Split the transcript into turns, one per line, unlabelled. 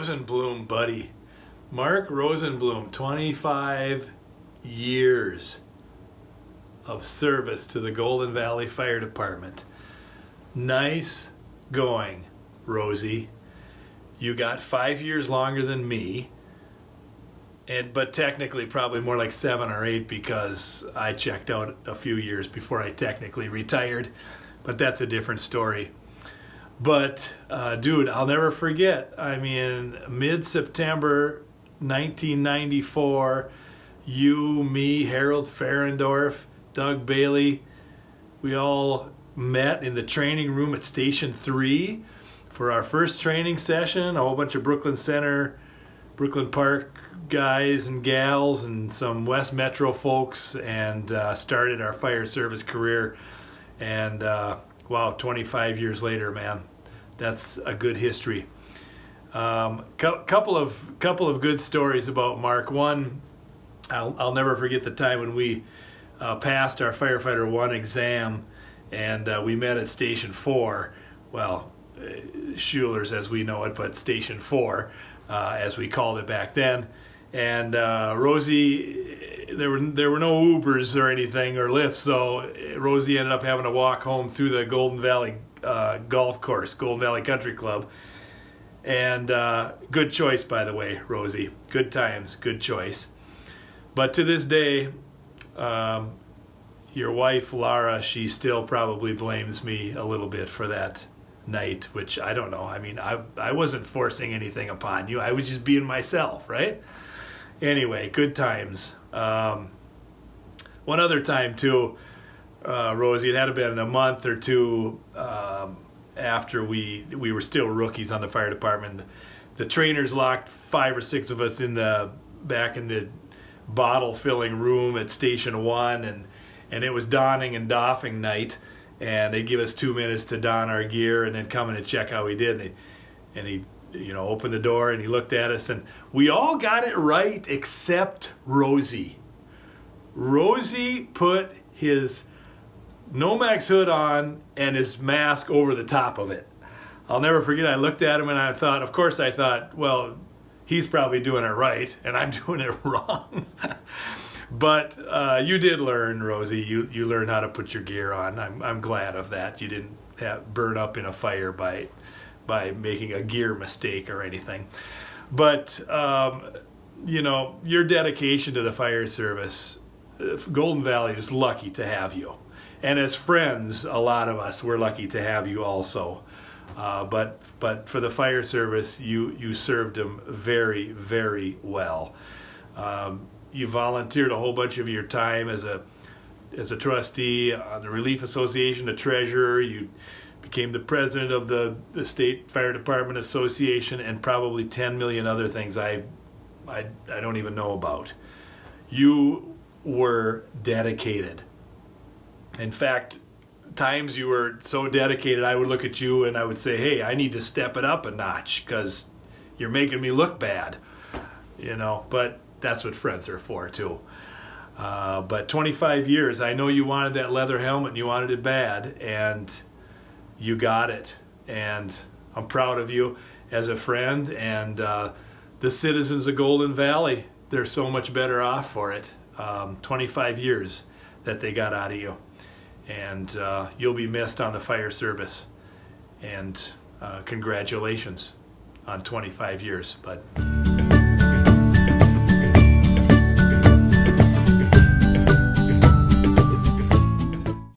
Rosenblum, buddy. Mark Rosenblum, 25 years of service to the Golden Valley Fire Department. Nice going, Rosie. You got 5 years longer than me, but technically probably more like 7 or 8 because I checked out a few years before I technically retired, but that's a different story. But dude, I'll never forget. I mean, mid-September 1994, you, me, Harold Ferendorf, Doug Bailey, we all met in the training room at Station 3 for our first training session. A whole bunch of Brooklyn Center, Brooklyn Park guys and gals and some West Metro folks, and started our fire service career. And wow, 25 years later, man, that's a good history. Couple of good stories about Mark. One, I'll never forget the time when we passed our Firefighter 1 exam, and we met at Station 4. Well, Schuler's as we know it, but Station 4 as we called it back then. And Rosie, there were no Ubers or anything or lifts, so Rosie ended up having to walk home through the Golden Valley golf course, Golden Valley Country Club. And good choice, by the way, Rosie. Good times, good choice. But to this day, your wife, Laura, she still probably blames me a little bit for that night, which I don't know. I mean, I wasn't forcing anything upon you. I was just being myself, right? Anyway, good times. One other time, too, Rosie, it had been a month or two after we were still rookies on the fire department. The trainers locked 5 or 6 of us back in the bottle filling room at Station 1, and it was donning and doffing night, and they'd give us 2 minutes to don our gear and then come in and check how we did. And he opened the door and he looked at us, and we all got it right except Rosie. Rosie put his Nomex hood on and his mask over the top of it. I'll never forget, I looked at him and I thought, well, he's probably doing it right and I'm doing it wrong. But you did learn, Rosie. You learned how to put your gear on. I'm glad of that. You didn't burn up in a fire by making a gear mistake or anything. But your dedication to the fire service, Golden Valley is lucky to have you. And as friends, a lot of us, we're lucky to have you also. But for the fire service, you served them very, very well. You volunteered a whole bunch of your time as a trustee on the Relief Association, a treasurer. You became the president of the State Fire Department Association, and probably 10 million other things I don't even know about. You were dedicated. In fact, times you were so dedicated, I would look at you and I would say, hey, I need to step it up a notch because you're making me look bad. But that's what friends are for, too. But 25 years, I know you wanted that leather helmet and you wanted it bad, and you got it. And I'm proud of you as a friend, and the citizens of Golden Valley, they're so much better off for it. 25 years that they got out of you. And you'll be missed on the fire service. And congratulations on 25 years, bud.